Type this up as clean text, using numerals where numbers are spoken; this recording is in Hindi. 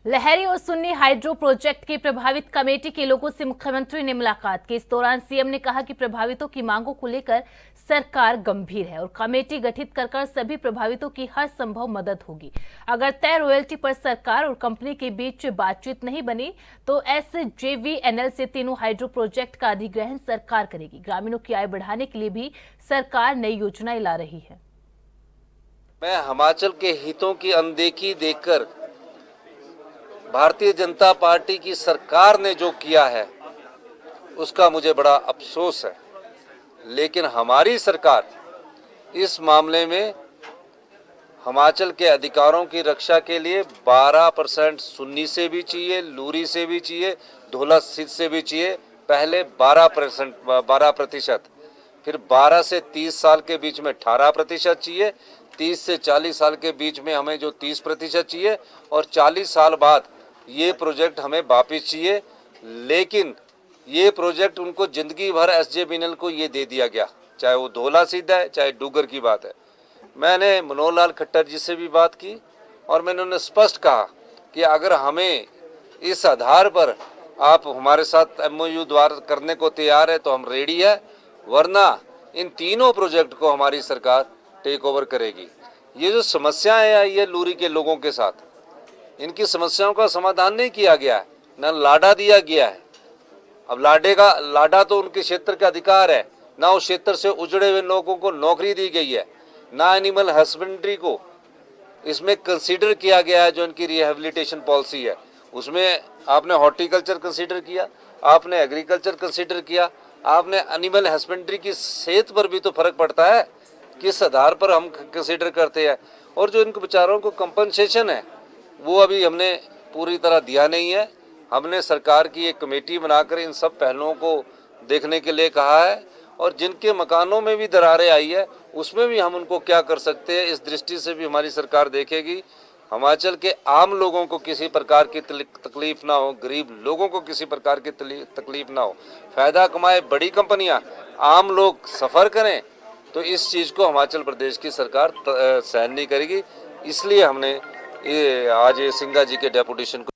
लहरी और सुन्नी हाइड्रो प्रोजेक्ट के प्रभावित कमेटी के लोगों से मुख्यमंत्री ने मुलाकात की। इस दौरान सीएम ने कहा कि प्रभावितों की मांगों को लेकर सरकार गंभीर है और कमेटी गठित कर सभी प्रभावितों की हर संभव मदद होगी। अगर तय रॉयल्टी पर सरकार और कंपनी के बीच बातचीत नहीं बनी तो SJVNL से तीनों हाइड्रो प्रोजेक्ट का अधिग्रहण सरकार करेगी। ग्रामीणों की आय बढ़ाने के लिए भी सरकार नई योजनाएं ला रही है। मैं हिमाचल के हितों की अनदेखी देखकर भारतीय जनता पार्टी की सरकार ने जो किया है उसका मुझे बड़ा अफसोस है, लेकिन हमारी सरकार इस मामले में हिमाचल के अधिकारों की रक्षा के लिए 12% सुन्नी से भी चाहिए, लूरी से भी चाहिए, धौला से भी चाहिए। पहले 12%, फिर 12 से 30 साल के बीच में 18% चाहिए, 30 से 40 साल के बीच में हमें जो 30% चाहिए और 40 साल बाद ये प्रोजेक्ट हमें वापिस चाहिए। लेकिन ये प्रोजेक्ट उनको जिंदगी भर SJVNL को ये दे दिया गया, चाहे वो धौला सीधा है चाहे डूगर की बात है। मैंने मनोहर लाल खट्टर जी से भी बात की और मैंने उन्हें स्पष्ट कहा कि अगर हमें इस आधार पर आप हमारे साथ MOU द्वारा करने को तैयार है तो हम रेडी है, वरना इन तीनों प्रोजेक्ट को हमारी सरकार टेक ओवर करेगी। ये जो समस्याएं आई है लूरी के लोगों के साथ, इनकी समस्याओं का समाधान नहीं किया गया है, न लाडा दिया गया है। अब लाडा तो उनके क्षेत्र का अधिकार है, ना उस क्षेत्र से उजड़े हुए लोगों को नौकरी दी गई है, ना एनिमल हस्बेंड्री को इसमें कंसीडर किया गया है। जो इनकी रिहेबिलिटेशन पॉलिसी है उसमें आपने हॉर्टिकल्चर कंसीडर किया, आपने एग्रीकल्चर कंसीडर किया, आपने एनिमल हस्बेंड्री की सेहत पर भी तो फर्क पड़ता है, किस आधार पर हम कंसीडर करते हैं। और जो इनको बेचारों को कंपनसेशन है वो अभी हमने पूरी तरह दिया नहीं है। हमने सरकार की एक कमेटी बनाकर इन सब पहलुओं को देखने के लिए कहा है और जिनके मकानों में भी दरारें आई है उसमें भी हम उनको क्या कर सकते हैं, इस दृष्टि से भी हमारी सरकार देखेगी। हिमाचल के आम लोगों को किसी प्रकार की तकलीफ ना हो, गरीब लोगों को किसी प्रकार की तकलीफ ना हो। फ़ायदा कमाए बड़ी कंपनियां, आम लोग सफ़र करें, तो इस चीज़ को हिमाचल प्रदेश की सरकार सहन नहीं करेगी। इसलिए हमने आज सिंघा जी के डेपुटेशन को